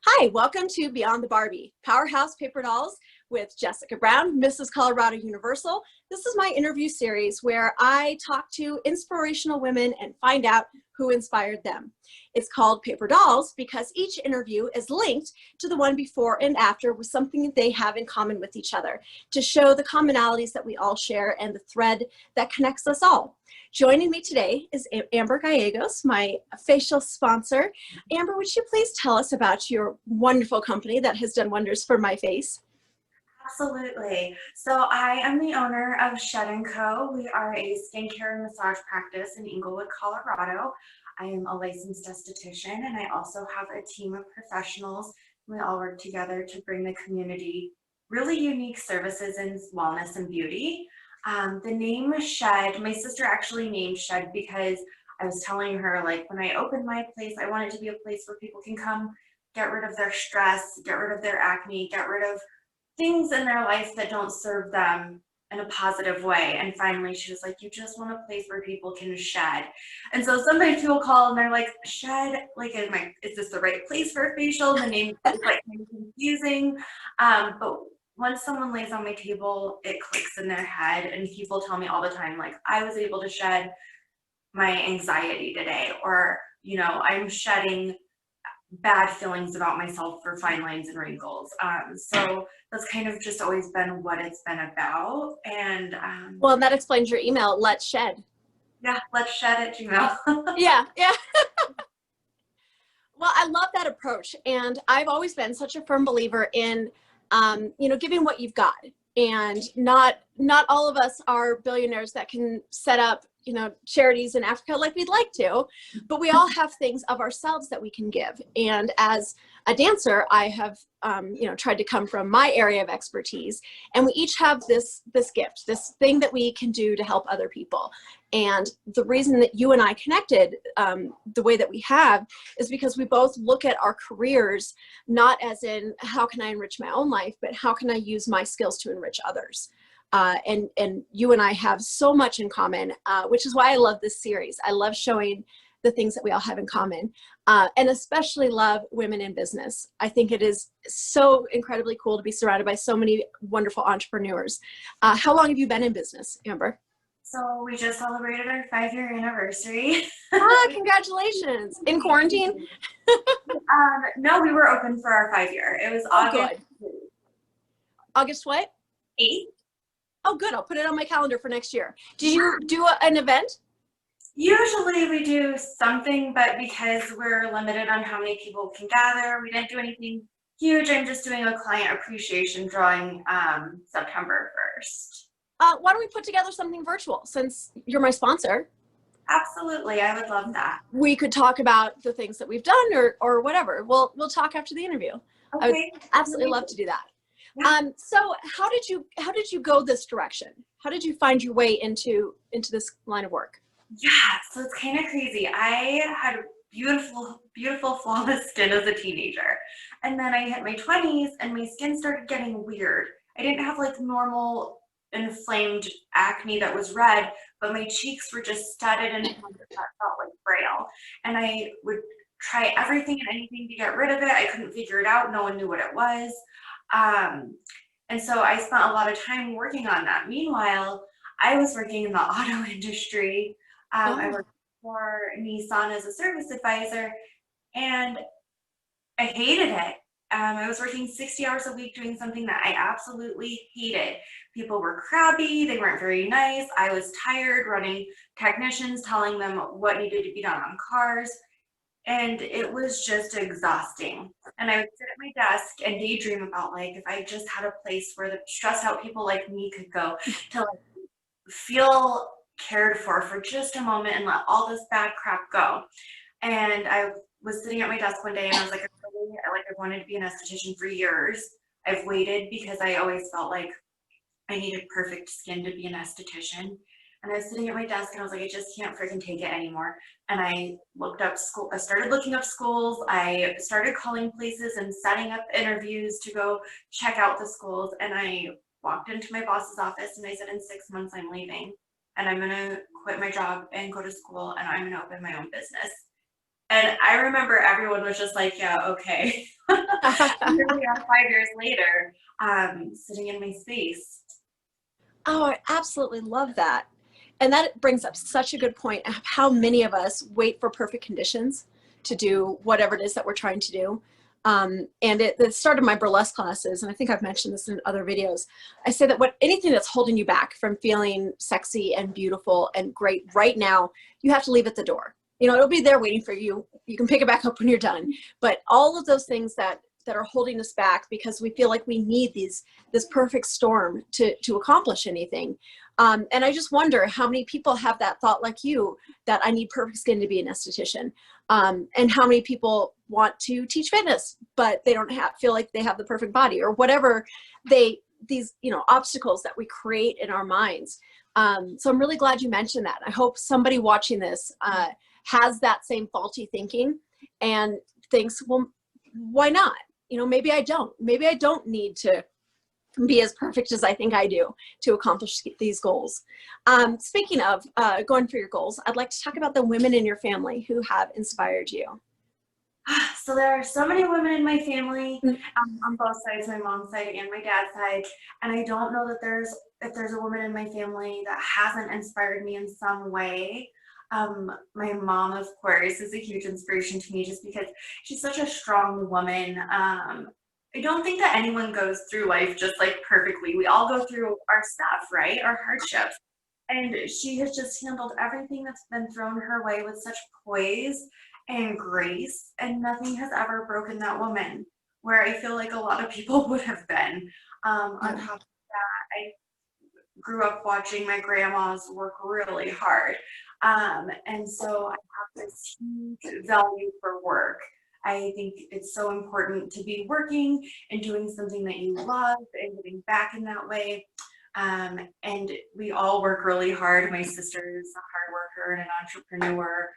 Hi, welcome to Beyond the Barbie, Powerhouse Paper Dolls with Jessica Brown, Mrs. Colorado Universal. This is my interview series where I talk to inspirational women and find out who inspired them. It's called Paper Dolls because each interview is linked to the one before and after with something that they have in common with each other to show the commonalities that we all share and the thread that connects us all. Joining me today is Amber Gallegos, my facial sponsor. Amber, would you please tell us about your wonderful company that has done wonders for my face? Absolutely. So I am the owner of Shed & Co. We are a skincare and massage practice in Inglewood, Colorado. I am a licensed esthetician, and I also have a team of professionals. We all work together to bring the community really unique services in wellness and beauty. The name Shed, my sister actually named Shed because I was telling her, like, when I opened my place, I want it to be a place where people can come get rid of their stress, get rid of their acne, get rid of things in their life that don't serve them in a positive way. And finally she was like, you just want a place where people can shed. And so sometimes people call and they're like, shed, like, is this the right place for a facial? The name is like kind of confusing. But once someone lays on my table, it clicks in their head, and people tell me all the time, like, I was able to shed my anxiety today, or, you know, I'm shedding bad feelings about myself for fine lines and wrinkles. So that's kind of just always been what it's been about. And Well, that explains your email, Let's Shed. yeah, let's shed at Gmail. Yeah. Well, I love that approach. And I've always been such a firm believer in, giving what you've got. And not all of us are billionaires that can set up, charities in Africa like we'd like to, but we all have things of ourselves that we can give. And as a dancer, I have, tried to come from my area of expertise, and we each have this gift, this thing that we can do to help other people. And the reason that you and I connected the way that we have is because we both look at our careers, not as in how can I enrich my own life, but how can I use my skills to enrich others. And you and I have so much in common, which is why I love this series. I love showing the things that we all have in common, and especially love women in business. I think it is so incredibly cool to be surrounded by so many wonderful entrepreneurs. How long have you been in business, Amber? So we just celebrated our 5-year anniversary. Congratulations. In quarantine? No, we were open for our 5-year. It was August. Good. August what? 8th. Oh, good. I'll put it on my calendar for next year. Did you do an event? Usually we do something, but because we're limited on how many people can gather, we didn't do anything huge. I'm just doing a client appreciation drawing September 1st. Why don't we put together something virtual since you're my sponsor? Absolutely. I would love that. We could talk about the things that we've done or whatever. We'll talk after the interview. Okay. I would absolutely love to do that. Yeah. So how did you go this direction? How did you find your way into this line of work? Yeah, so it's kind of crazy. I had beautiful, beautiful, flawless skin as a teenager. And then I hit my 20s and my skin started getting weird. I didn't have like normal inflamed acne that was red, but my cheeks were just studded and that felt like braille. And I would try everything and anything to get rid of it. I couldn't figure it out. No one knew what it was. And so I spent a lot of time working on that. Meanwhile, I was working in the auto industry. I worked for Nissan as a service advisor, and I hated it. I was working 60 hours a week doing something that I absolutely hated. People were crabby, they weren't very nice. I was tired running technicians, telling them what needed to be done on cars, and it was just exhausting. And I would sit at my desk and daydream about, like, if I just had a place where the stressed out people like me could go to, like, feel cared for just a moment and let all this bad crap go. And I was sitting at my desk one day and I was like, I wanted to be an esthetician for years. I've waited because I always felt like I needed perfect skin to be an esthetician. And I was sitting at my desk and I was like, I just can't freaking take it anymore. And I started looking up schools. I started calling places and setting up interviews to go check out the schools. And I walked into my boss's office and I said, in 6 months, I'm leaving. And I'm going to quit my job and go to school, and I'm going to open my own business. And I remember everyone was just like, yeah, okay. And here we are 5 years later, sitting in my space. Oh, I absolutely love that. And that brings up such a good point of how many of us wait for perfect conditions to do whatever it is that we're trying to do. And it started my burlesque classes, and I think I've mentioned this in other videos. I say that anything that's holding you back from feeling sexy and beautiful and great right now, you have to leave at the door. You know, it'll be there waiting for you. You can pick it back up when you're done. But all of those things that are holding us back because we feel like we need this perfect storm to accomplish anything. And I just wonder how many people have that thought like you, that I need perfect skin to be an esthetician. And how many people want to teach fitness, but they don't feel like they have the perfect body, or whatever these obstacles that we create in our minds. So I'm really glad you mentioned that. I hope somebody watching this has that same faulty thinking and thinks, well, why not? Maybe I don't need to be as perfect as I think I do to accomplish these goals. Speaking of going for your goals, I'd like to talk about the women in your family who have inspired you. So there are so many women in my family, on both sides, my mom's side and my dad's side. And I don't know that if there's a woman in my family that hasn't inspired me in some way. My mom, of course, is a huge inspiration to me just because she's such a strong woman. I don't think that anyone goes through life just like perfectly. We all go through our stuff, right? Our hardships. And she has just handled everything that's been thrown her way with such poise and grace, and nothing has ever broken that woman, where I feel like a lot of people would have been. On top of that, I grew up watching my grandmas work really hard. And so I have this huge value for work. I think it's so important to be working and doing something that you love and giving back in that way. And we all work really hard. My sister is a hard worker and an entrepreneur.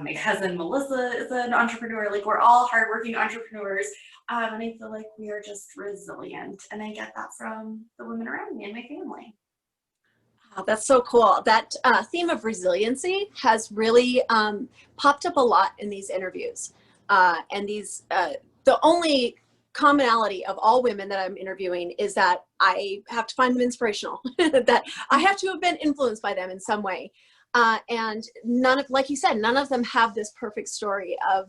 My cousin Melissa is an entrepreneur. Like, we're all hardworking entrepreneurs. And I feel like we are just resilient. And I get that from the women around me and my family. Oh, that's so cool. That theme of resiliency has really popped up a lot in these interviews. And the only commonality of all women that I'm interviewing is that I have to find them inspirational, that I have to have been influenced by them in some way. And like you said, none of them have this perfect story of,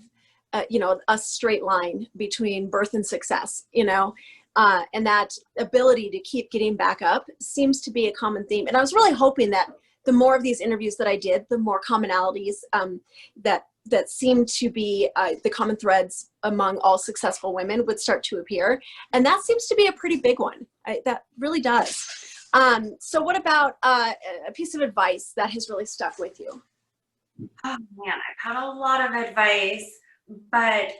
a straight line between birth and success, and that ability to keep getting back up seems to be a common theme. And I was really hoping that the more of these interviews that I did, the more commonalities that seem to be the common threads among all successful women would start to appear. And that seems to be a pretty big one. That really does. So what about a piece of advice that has really stuck with you? Oh man, I've had a lot of advice, but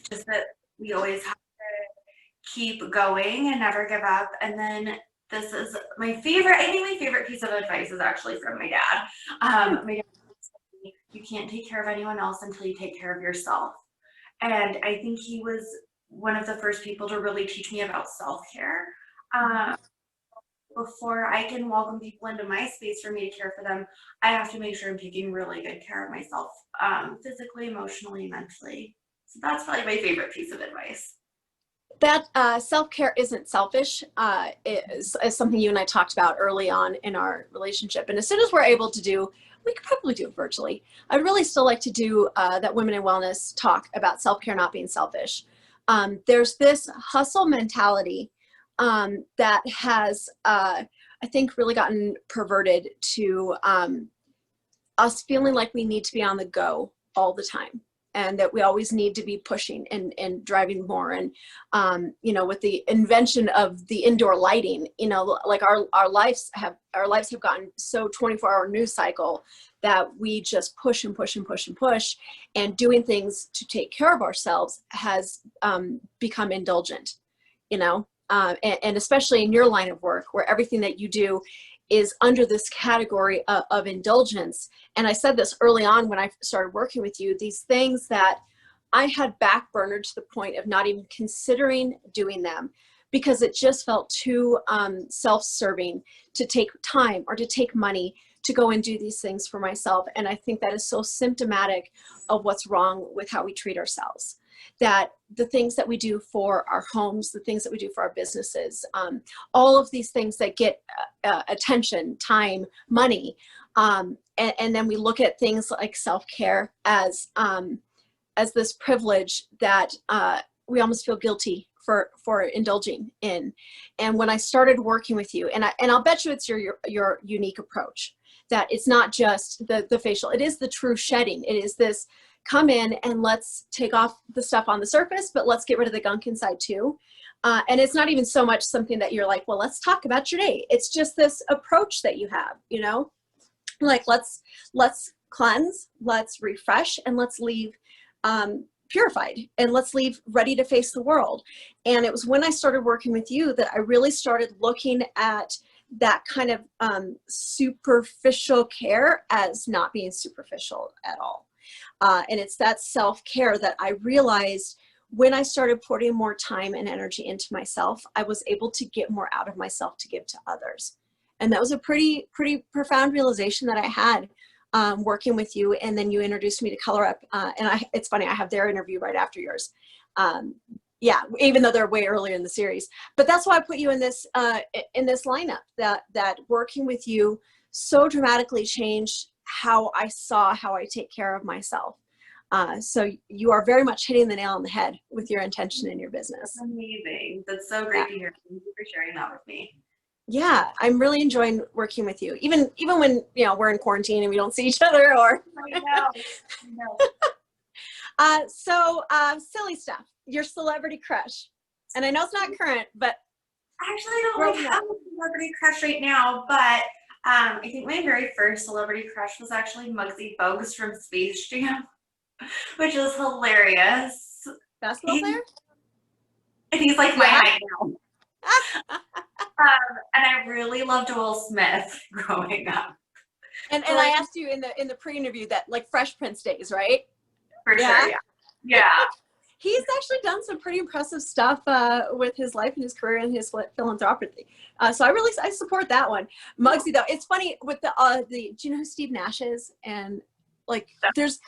just that we always have to keep going and never give up. And then this is my favorite, I think my favorite piece of advice is actually from my dad. My dad said, you can't take care of anyone else until you take care of yourself. And I think he was one of the first people to really teach me about self-care. Before I can welcome people into my space for me to care for them, I have to make sure I'm taking really good care of myself, physically, emotionally, mentally. So that's probably my favorite piece of advice. That self-care isn't selfish is something you and I talked about early on in our relationship. And as soon as we're able to we could probably do it virtually. I'd really still like to do that Women in Wellness talk about self-care not being selfish. There's this hustle mentality that has, I think, really gotten perverted to us feeling like we need to be on the go all the time, and that we always need to be pushing and driving more. And, with the invention of the indoor lighting, like our lives have gotten so 24-hour news cycle that we just push and push and push and push, and doing things to take care of ourselves has become indulgent, and especially in your line of work, where everything that you do is under this category of indulgence. And I said this early on when I started working with you, these things that I had backburnered to the point of not even considering doing them, because it just felt too self-serving to take time or to take money to go and do these things for myself. And I think that is so symptomatic of what's wrong with how we treat ourselves. That the things that we do for our homes, the things that we do for our businesses, all of these things that get attention, time, money, and then we look at things like self-care as this privilege that we almost feel guilty for indulging in. And when I started working with you, and I'll bet you it's your unique approach, that it's not just the facial, it is the true shedding. It is this come in and let's take off the stuff on the surface, but let's get rid of the gunk inside too. And it's not even so much something that you're like, well, let's talk about your day. It's just this approach that you have, you know, like let's cleanse, let's refresh, and let's leave purified, and let's leave ready to face the world. And it was when I started working with you that I really started looking at that kind of superficial care as not being superficial at all. And it's that self-care that I realized when I started putting more time and energy into myself, I was able to get more out of myself to give to others. And that was a pretty profound realization that I had working with you. And then you introduced me to Color Up. It's funny, I have their interview right after yours. Yeah, even though they're way earlier in the series. But that's why I put you in this lineup, that working with you so dramatically changed how I take care of myself. So you are very much hitting the nail on the head with your intention in your business. Amazing. That's so great to hear. Thank you for sharing that with me. Yeah, I'm really enjoying working with you, even when we're in quarantine and we don't see each other. Or I know. So silly stuff. Your celebrity crush, and I know it's not current, but Actually, I don't really have a celebrity crush right now, but I think my very first celebrity crush was actually Muggsy Bogues from Space Jam, which is hilarious. Basketball player? And he's like my height now. And I really loved Will Smith growing up. And I asked you in the pre-interview that like Fresh Prince days, right? For sure, yeah. He's actually done some pretty impressive stuff with his life and his career and his philanthropy. So I support that one. Muggsy though, it's funny with do you know who Steve Nash is? And like there's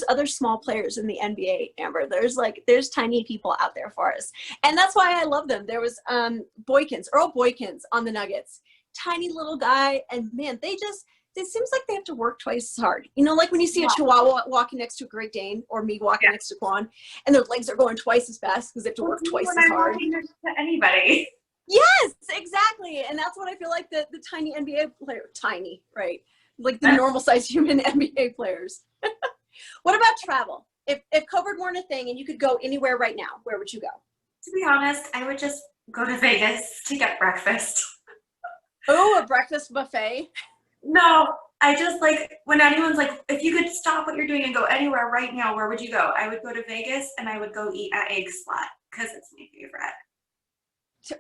other small players in the NBA, Amber. There's tiny people out there for us. And that's why I love them. There was Earl Boykins on the Nuggets. Tiny little guy, and man, it seems like they have to work twice as hard. You know, like when you see a Chihuahua walking next to a Great Dane, or me walking next to Quan, and their legs are going twice as fast because they have to work twice as hard. Next to anybody. Yes, exactly. And that's what I feel like the tiny NBA player, tiny, right? Like the normal sized human NBA players. What about travel? If COVID weren't a thing and you could go anywhere right now, where would you go? To be honest, I would just go to Vegas to get breakfast. Oh, a breakfast buffet? No, I just like when anyone's like, if you could stop what you're doing and go anywhere right now, where would you go? I would go to Vegas and I would go eat at Egg Spot because it's my favorite.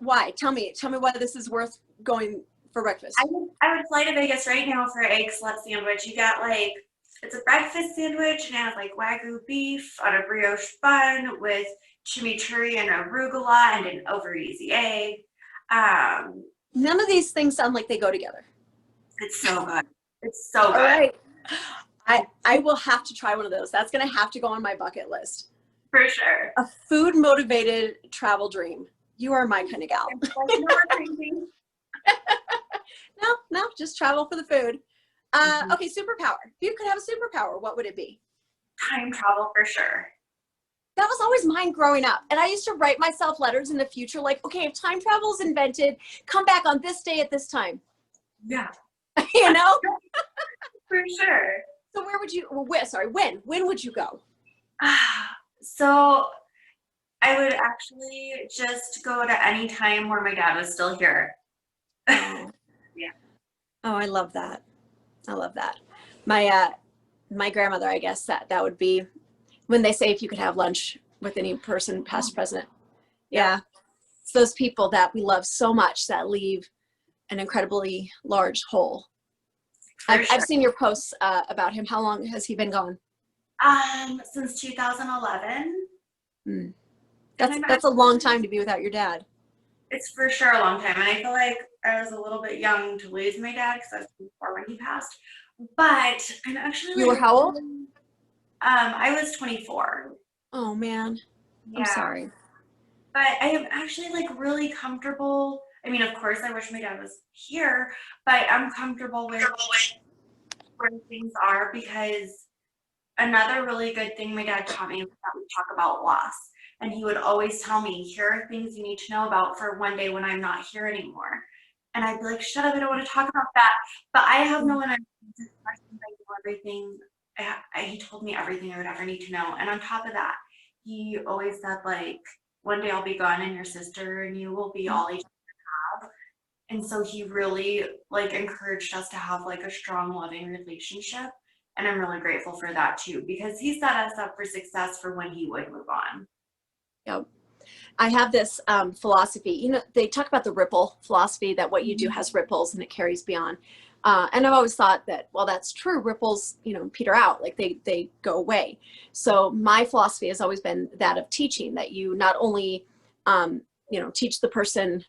Why? Tell me why this is worth going for breakfast. I would fly to Vegas right now for an egg slut sandwich. You got it's a breakfast sandwich and it has like Wagyu beef on a brioche bun with chimichurri and arugula and an over easy egg. None of these things sound like they go together. It's so good. It's so good. All right. I will have to try one of those. That's going to have to go on my bucket list. For sure. A food motivated travel dream. You are my kind of gal. No, just travel for the food. Okay, superpower. If you could have a superpower, what would it be? Time travel for sure. That was always mine growing up. And I used to write myself letters in the future like, okay, if time travel is invented, come back on this day at this time. Yeah. You know? For sure. So where would you, when would you go? So I would actually just go to any time where my dad was still here. Oh. Yeah. Oh, I love that. I love that. My grandmother, I guess that would be when they say if you could have lunch with any person, past, present. Yeah. It's those people that we love so much that leave an incredibly large hole. I've seen your posts about him. How long has he been gone? Since 2011. That's a long time to be without your dad. It's for sure a long time. And I feel like I was a little bit young to lose my dad because I was 24 when he passed. But I'm actually You were like, how old? I was 24. Oh man, I'm Yeah. sorry. But I am actually like really comfortable. I mean, of course, I wish my dad was here, but I'm comfortable with where things are because another really good thing my dad taught me was that we talk about loss. And he would always tell me, here are things you need to know about for one day when I'm not here anymore. And I'd be like, shut up, I don't want to talk about that. But I have no one I know everything. He told me everything I would ever need to know. And on top of that, he always said, like, one day I'll be gone and your sister and you will be all each other have. And so he really like encouraged us to have like a strong, loving relationship. And I'm really grateful for that too, because he set us up for success for when he would move on. Yep. I have this philosophy, you know, they talk about the ripple philosophy, that what you do has ripples and it carries beyond. And I've always thought that, well, that's true. Ripples, you know, peter out, like they go away. So my philosophy has always been that of teaching, that you not only, you know, teach the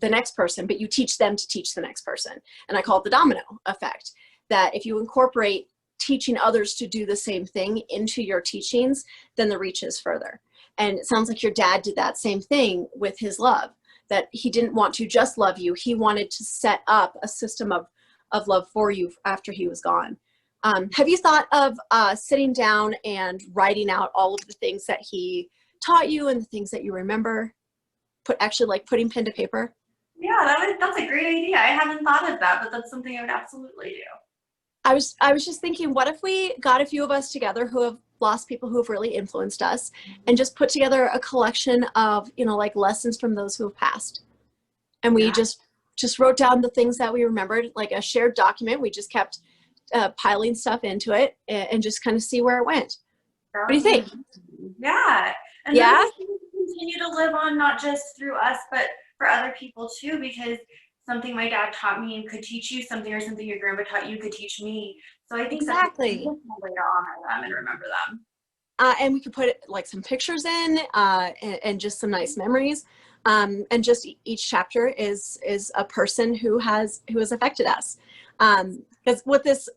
next person, but you teach them to teach the next person. And I call it the domino effect, that if you incorporate teaching others to do the same thing into your teachings, then the reach is further. And it sounds like your dad did that same thing with his love, that he didn't want to just love you. He wanted to set up a system of love for you after he was gone. Have you thought of sitting down and writing out all of the things that he taught you and the things that you remember? Actually like putting pen to paper? Yeah, that's a great idea. I haven't thought of that, but that's something I would absolutely do. I was just thinking, what if we got a few of us together who have lost people who have really influenced us, and just put together a collection of, you know, like lessons from those who have passed. And we Yeah. just wrote down the things that we remembered, like a shared document. We just kept piling stuff into it, and just kind of see where it went. That What do you would be think? amazing. Yeah. And then Yeah, those things continue to live on not just through us, but for other people too, because something my dad taught me and could teach you something, or something your grandma taught you could teach me. So I think that's a exactly. beautiful way to honor them and remember them. And we could put like some pictures in, and just some nice memories. And just each chapter is a person who has affected us. Because with this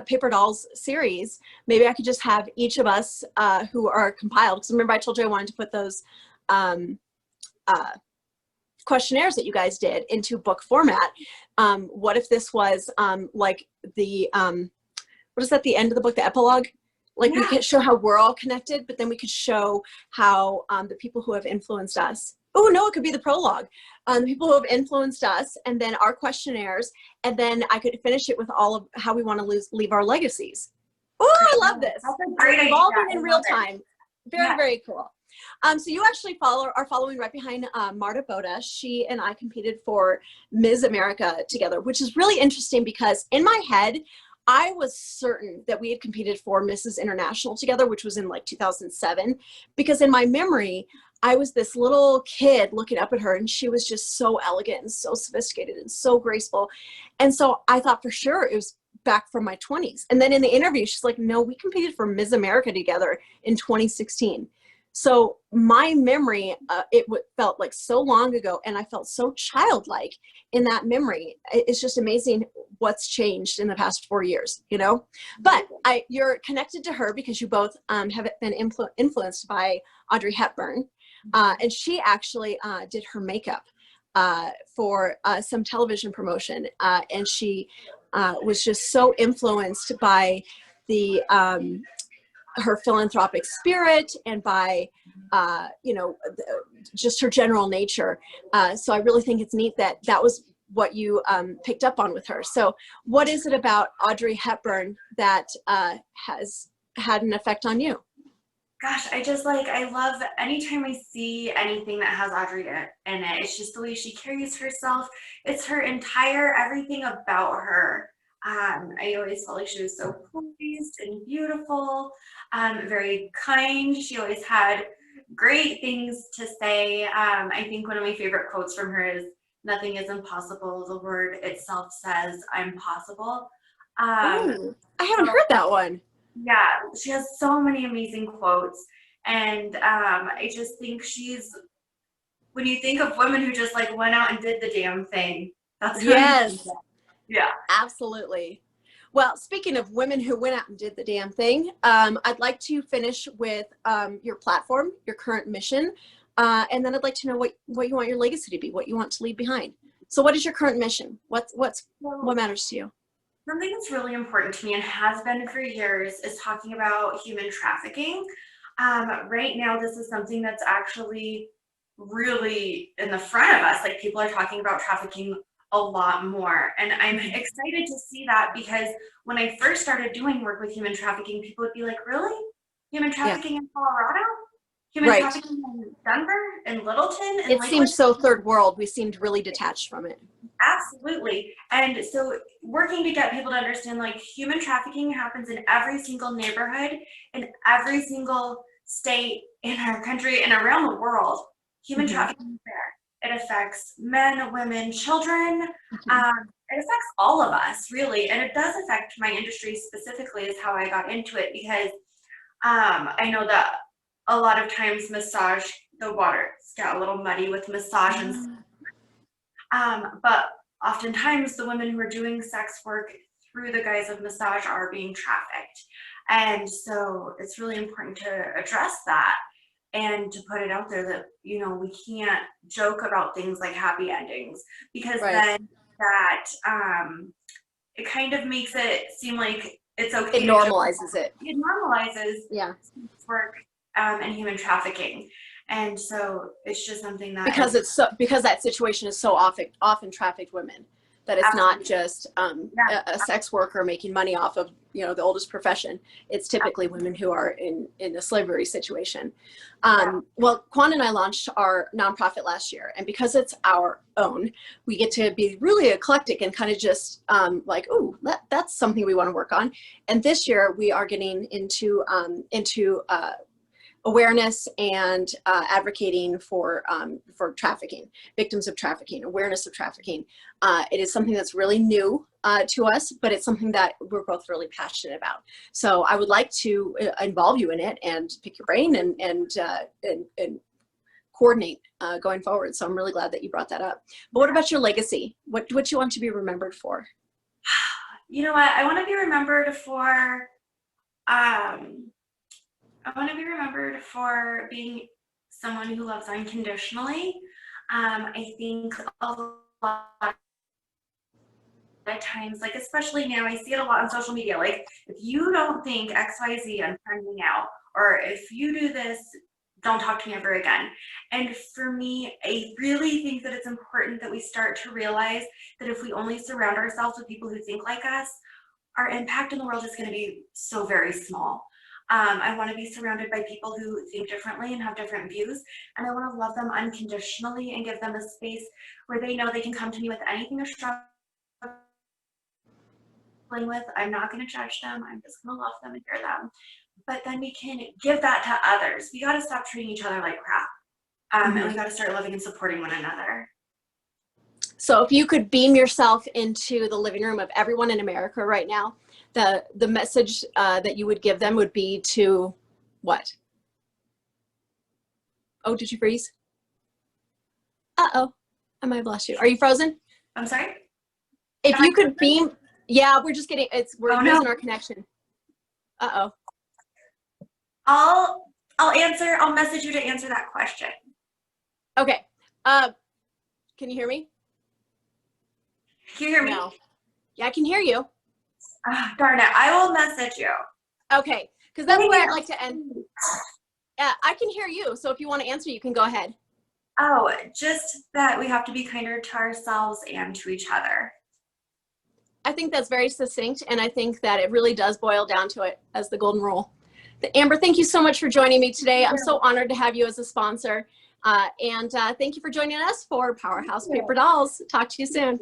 Paper Dolls series, maybe I could just have each of us who are compiled. Because remember, I told you I wanted to put those um, questionnaires that you guys did into book format. What if this was like the what is that, the end of the book, the epilogue? Like, we Yeah. could show how we're all connected, but then we could show how the people who have influenced us. Oh no, it could be the prologue. The people who have influenced us, and then our questionnaires, and then I could finish it with all of how we want to leave our legacies. Oh, I love this. That's a great idea. Evolving I in real love it. time. Very, Yeah. very cool. So you actually are following right behind Marta Boda. She and I competed for Ms. America together, which is really interesting because in my head, I was certain that we had competed for Mrs. International together, which was in like 2007, because in my memory, I was this little kid looking up at her, and she was just so elegant and so sophisticated and so graceful. And so I thought for sure it was back from my 20s. And then in the interview, she's like, no, we competed for Ms. America together in 2016. So my memory, felt like so long ago, and I felt so childlike in that memory. It's just amazing what's changed in the past 4 years, you know. But you're connected to her because you both have been influenced by Audrey Hepburn, and she actually did her makeup for some television promotion, and she was just so influenced by the her philanthropic spirit, and by just her general nature. So I really think it's neat that that was what you picked up on with her. So what is it about Audrey Hepburn that has had an effect on you? Gosh, I love anytime I see anything that has Audrey in it. It's just the way she carries herself. It's her entire everything about her. I always felt like she was so poised and beautiful, very kind. She always had great things to say. I think one of my favorite quotes from her is, "Nothing is impossible. The word itself says I'm possible." Ooh, I haven't So heard that one. yeah, she has so many amazing quotes, and I just think she's when you think of women who just like went out and did the damn thing, that's who you think Yes, of. Yeah. absolutely. Well, speaking of women who went out and did the damn thing, I'd like to finish with your platform, your current mission, and then I'd like to know what you want your legacy to be, what you want to leave behind. So what is your current mission? What matters to you? Something that's really important to me and has been for years is talking about human trafficking. Right now, this is something that's actually really in the front of us. Like people are talking about trafficking a lot more. And I'm excited to see that because when I first started doing work with human trafficking, people would be like, really? Human trafficking in Colorado? Human Right. trafficking in Denver and Littleton and It Lakewood? seemed so third world. We seemed really detached from it. Absolutely. And so working to get people to understand like human trafficking happens in every single neighborhood, in every single state in our country and around the world. Human trafficking is there. It affects men, women, children. It affects all of us really. And it does affect my industry specifically is how I got into it because I know that a lot of times the waters get a little muddy with massage and but oftentimes the women who are doing sex work through the guise of massage are being trafficked. And so it's really important to address that and to put it out there that, you know, we can't joke about things like happy endings because then that it kind of makes it seem like it's okay. It normalizes it. It normalizes sex work and human trafficking. And so it's just something that because that situation is so often trafficked women that it's not just a sex worker making money off of, you know, the oldest profession. It's typically women who are in a slavery situation. Well, Quan and I launched our nonprofit last year, and because it's our own, we get to be really eclectic and kind of just like, ooh, that's something we want to work on. And this year we are getting into awareness and advocating for trafficking, victims of trafficking, awareness of trafficking. It is something that's really new to us, but it's something that we're both really passionate about. So I would like to involve you in it and pick your brain and coordinate going forward. So I'm really glad that you brought that up. But what about your legacy? What you want to be remembered for? You know what? I want to be remembered for being someone who loves unconditionally. I think a lot of times, like especially now, I see it a lot on social media. Like if you don't think XYZ, I'm turning out, or if you do this, don't talk to me ever again. And for me, I really think that it's important that we start to realize that if we only surround ourselves with people who think like us, our impact in the world is going to be so very small. I want to be surrounded by people who think differently and have different views, and I want to love them unconditionally and give them a space where they know they can come to me with anything they're struggling with. I'm not going to judge them. I'm just going to love them and hear them. But then we can give that to others. We got to stop treating each other like crap, and we got to start loving and supporting one another. So if you could beam yourself into the living room of everyone in America right now, the message that you would give them would be to what? Oh, did you freeze? Uh-oh, I might have lost you. Are you frozen? I'm sorry? If you could beam, yeah, we're just getting, we're losing our connection. Uh-oh. I'll message you to answer that question. Okay. Can you hear me? Can you hear me? No. Yeah, I can hear you. Darn it. I will message you. Okay, because that's where I'd like to end. I can hear you, so if you want to answer, you can go ahead. Oh, just that we have to be kinder to ourselves and to each other. I think that's very succinct, and I think that it really does boil down to it as the golden rule. Amber, thank you so much for joining me today. I'm so honored to have you as a sponsor. And thank you for joining us for Powerhouse Paper Dolls. Talk to you soon.